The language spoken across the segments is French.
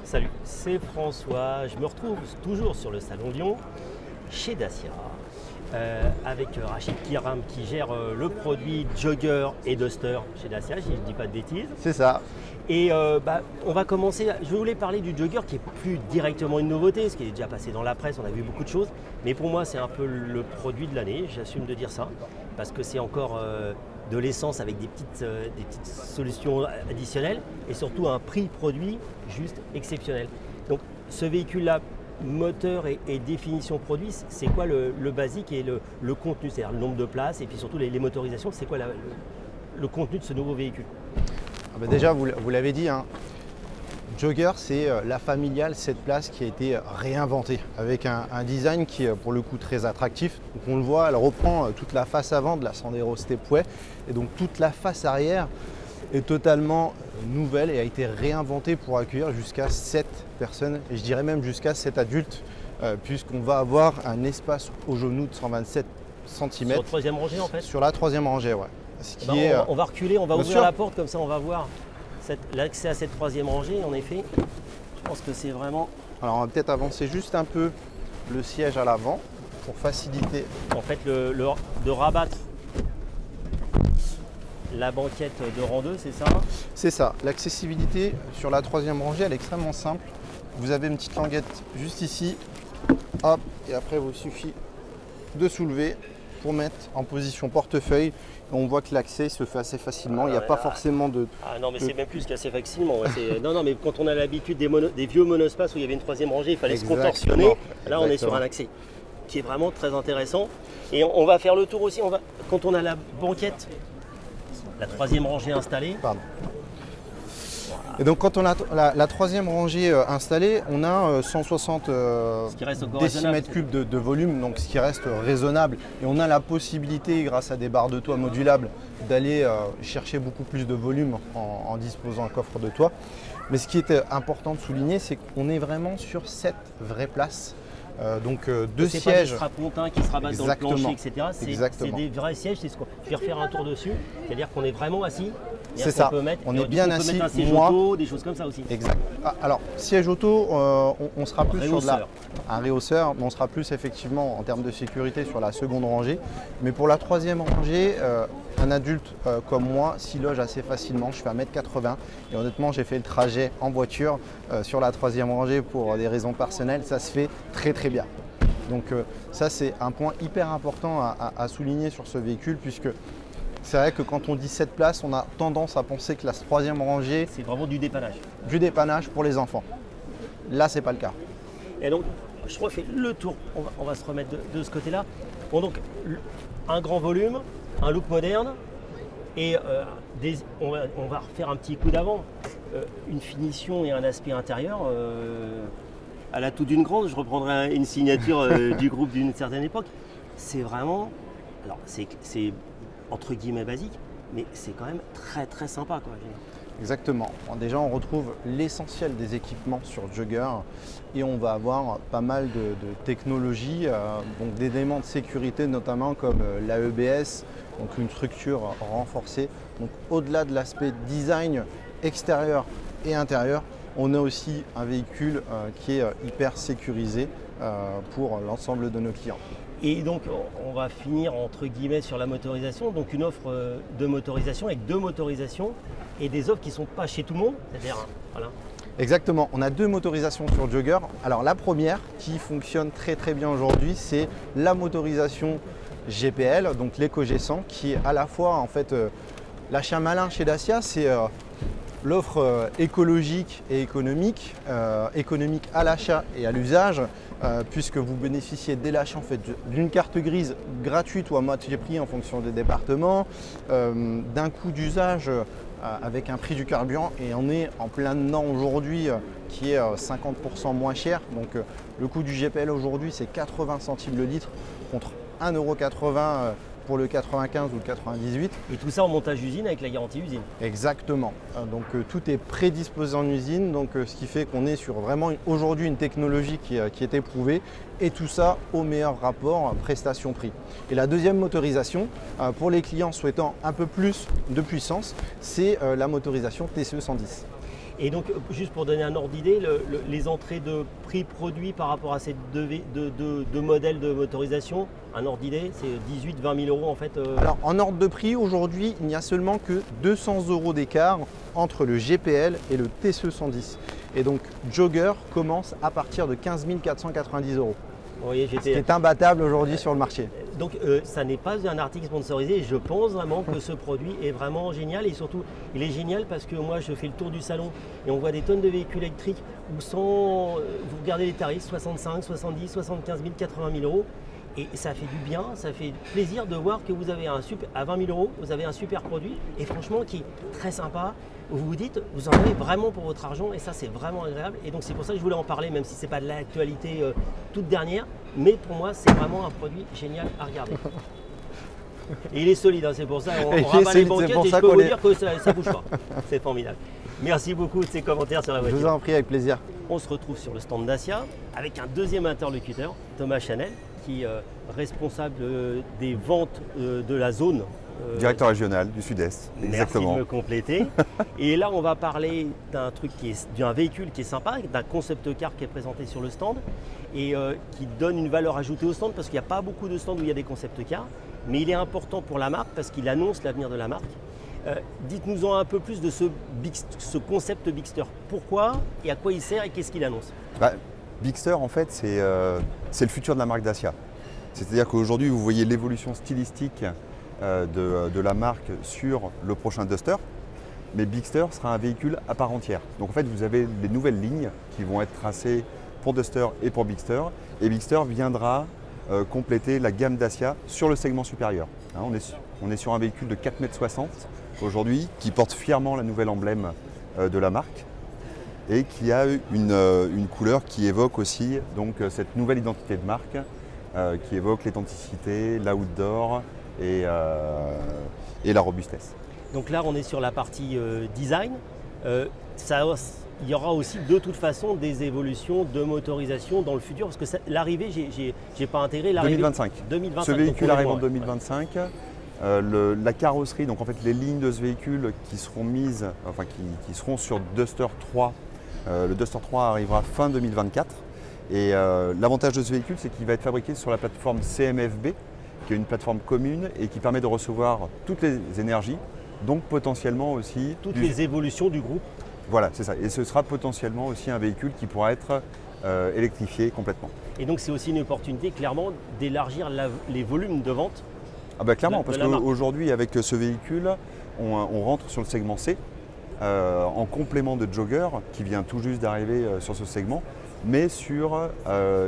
Salut, c'est François. Je me retrouve toujours sur le Salon Lyon, chez Dacia, avec Rachid Kiram qui gère le produit Jogger et Duster chez Dacia, si je ne dis pas de bêtises. C'est ça. Et on va commencer. Je voulais parler du Jogger qui est plus directement une nouveauté, ce qui est déjà passé dans la presse, on a vu beaucoup de choses. Mais pour moi, c'est un peu le produit de l'année, j'assume de dire ça, parce que c'est encore de l'essence avec des petites solutions additionnelles et surtout un prix produit juste exceptionnel. Donc ce véhicule-là, moteur et définition produit, c'est quoi le basique et le contenu, c'est-à-dire le nombre de places et puis surtout les motorisations, c'est quoi le contenu de ce nouveau véhicule? Déjà, vous l'avez dit, hein, Jogger, c'est la familiale 7 places qui a été réinventée avec un design qui est pour le coup très attractif. Donc on le voit, elle reprend toute la face avant de la Sandero Stepway et donc toute la face arrière est totalement nouvelle et a été réinventée pour accueillir jusqu'à 7 personnes et je dirais même jusqu'à 7 adultes puisqu'on va avoir un espace au genou de 127 cm. Sur la troisième rangée en fait? Sur la troisième rangée, ouais. On va reculer, on va ouvrir sûr. la porte comme ça on va voir l'accès à cette troisième rangée. En effet, je pense que c'est vraiment… Alors on va peut-être avancer juste un peu le siège à l'avant pour faciliter. En fait, de rabattre la banquette de rang 2, c'est ça? C'est ça. L'accessibilité sur la troisième rangée, elle est extrêmement simple. Vous avez une petite languette juste ici. Hop, et après, il vous suffit de soulever pour mettre en position portefeuille. On voit que l'accès se fait assez facilement. Il n'y a pas forcément de… Ah non, mais c'est même plus qu'assez facilement. Non, mais quand on a l'habitude des vieux monospaces où il y avait une troisième rangée, il fallait se contorsionner. Là, on est sur un accès qui est vraiment très intéressant. Et on va faire le tour aussi. Quand on a la banquette, la troisième rangée installée. Pardon. Et donc quand on a la troisième rangée installée, on a 160 décimètres cubes de volume, donc ce qui reste raisonnable. Et on a la possibilité, grâce à des barres de toit modulables, d'aller chercher beaucoup plus de volume en disposant un coffre de toit. Mais ce qui est important de souligner, c'est qu'on est vraiment sur 7 vraies places. Donc deux sièges. C'est pas des strapontins qui se rabattent dans le plancher, etc. C'est des vrais sièges. Je vais refaire un tour dessus. C'est-à-dire qu'on est vraiment assis. C'est ça. On est bien assis. Mettre un siège auto, des choses comme ça aussi. Exact. Alors siège auto, on sera plus sur un réhausseur, mais on sera plus effectivement en termes de sécurité sur la seconde rangée. Mais pour la troisième rangée, un adulte comme moi s'y loge assez facilement. Je fais 1m80 et honnêtement, j'ai fait le trajet en voiture sur la troisième rangée pour des raisons personnelles. Ça se fait très très bien. Donc ça, c'est un point hyper important à souligner sur ce véhicule puisque c'est vrai que quand on dit 7 places, on a tendance à penser que la troisième rangée… C'est vraiment du dépannage. Du dépannage pour les enfants. Là, c'est pas le cas. Et donc, je refais le tour. On va se remettre de ce côté-là. Bon, donc, un grand volume, un look moderne et on va refaire un petit coup d'avant. Une finition et un aspect intérieur à la toute d'une grande. Je reprendrai une signature du groupe d'une certaine époque. C'est vraiment… Alors, c'est entre guillemets basique, mais c'est quand même très très sympa, quoi. Exactement. Bon, déjà, on retrouve l'essentiel des équipements sur Jogger et on va avoir pas mal de technologies, donc des éléments de sécurité notamment comme l'AEBS, donc une structure renforcée. Donc au-delà de l'aspect design extérieur et intérieur, on a aussi un véhicule qui est hyper sécurisé pour l'ensemble de nos clients. Et donc, on va finir entre guillemets sur la motorisation. Donc, une offre de motorisation avec 2 motorisations et des offres qui ne sont pas chez tout le monde. C'est-à-dire, voilà. Exactement. On a 2 motorisations sur Jogger. Alors, la première qui fonctionne très très bien aujourd'hui, c'est la motorisation GPL, donc l'Eco G100, qui est à la fois en fait l'achat malin chez Dacia, c'est l'offre écologique et économique, économique à l'achat et à l'usage, puisque vous bénéficiez dès l'achat en fait, d'une carte grise gratuite ou à moitié prix en fonction des départements, d'un coût d'usage avec un prix du carburant et on est en plein dedans aujourd'hui qui est 50% moins cher. Donc le coût du GPL aujourd'hui c'est 80 centimes le litre contre 1,80 € pour le 95 ou le 98. Et tout ça en montage usine avec la garantie usine. Exactement. Donc tout est prédisposé en usine, donc ce qui fait qu'on est sur vraiment aujourd'hui une technologie qui est éprouvée et tout ça au meilleur rapport prestation-prix. Et la deuxième motorisation, pour les clients souhaitant un peu plus de puissance, c'est la motorisation TCE 110. Et donc, juste pour donner un ordre d'idée, les entrées de prix produits par rapport à ces deux modèles de motorisation, un ordre d'idée, c'est 18-20 000 euros en fait. Alors en ordre de prix, aujourd'hui, il n'y a seulement que 200 euros d'écart entre le GPL et le TCE 110. Et donc Jogger commence à partir de 15 490 euros. Vous voyez, Ce qui est imbattable aujourd'hui sur le marché. Donc ça n'est pas un article sponsorisé et je pense vraiment que ce produit est vraiment génial et surtout il est génial parce que moi je fais le tour du salon et on voit des tonnes de véhicules électriques où vous regardez les tarifs 65, 70, 75 000, 80 000 euros et ça fait du bien, ça fait plaisir de voir que vous avez à 20 000 euros, vous avez un super produit et franchement qui est très sympa. Vous vous dites, vous en avez vraiment pour votre argent et ça c'est vraiment agréable et donc c'est pour ça que je voulais en parler même si ce n'est pas de l'actualité toute dernière, mais pour moi c'est vraiment un produit génial à regarder. Et il est solide, hein, c'est pour ça on rabat les banquettes et je peux vous dire que ça ne bouge pas. C'est formidable. Merci beaucoup de ces commentaires sur la voiture. Je vous en prie, avec plaisir. On se retrouve sur le stand Dacia avec un deuxième interlocuteur, Thomas Chanel, qui est responsable des ventes de la zone. Directeur régional du Sud-Est, exactement. Merci de me compléter. Et là, on va parler d'un véhicule qui est sympa, d'un concept car qui est présenté sur le stand et qui donne une valeur ajoutée au stand parce qu'il n'y a pas beaucoup de stands où il y a des concept cars, mais il est important pour la marque parce qu'il annonce l'avenir de la marque. Dites-nous-en un peu plus de ce concept Bigster. Pourquoi et à quoi il sert et qu'est-ce qu'il annonce? Bigster, en fait, c'est le futur de la marque Dacia. C'est-à-dire qu'aujourd'hui, vous voyez l'évolution stylistique de la marque sur le prochain Duster, mais Bigster sera un véhicule à part entière. Donc en fait, vous avez les nouvelles lignes qui vont être tracées pour Duster et pour Bigster, et Bigster viendra compléter la gamme Dacia sur le segment supérieur. Hein, on est sur un véhicule de 4,60 m aujourd'hui, qui porte fièrement la nouvelle emblème de la marque et qui a une couleur qui évoque aussi donc, cette nouvelle identité de marque, qui évoque l'authenticité, l'outdoor et la robustesse. Donc là, on est sur la partie design. Il y aura aussi de toute façon des évolutions de motorisation dans le futur parce que l'arrivée, j'ai pas intégré l'arrivée. 2025. Ce véhicule arrive en 2025. La carrosserie, donc en fait les lignes de ce véhicule qui seront mises, enfin qui seront sur Duster 3. Le Duster 3 arrivera fin 2024. Et l'avantage de ce véhicule, c'est qu'il va être fabriqué sur la plateforme CMFB, qui est une plateforme commune et qui permet de recevoir toutes les énergies, donc potentiellement aussi toutes les évolutions du groupe. Voilà, c'est ça. Et ce sera potentiellement aussi un véhicule qui pourra être électrifié complètement. Et donc c'est aussi une opportunité clairement d'élargir les volumes de vente. Ah bah clairement, parce qu'aujourd'hui avec ce véhicule, on rentre sur le segment C, en complément de Jogger qui vient tout juste d'arriver sur ce segment, mais sur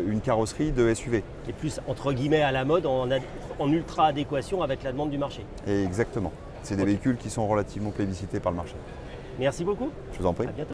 une carrosserie de SUV. Et plus entre guillemets à la mode, en ultra adéquation avec la demande du marché. Et exactement. C'est des véhicules qui sont relativement plébiscités par le marché. Merci beaucoup. Je vous en prie. À bientôt.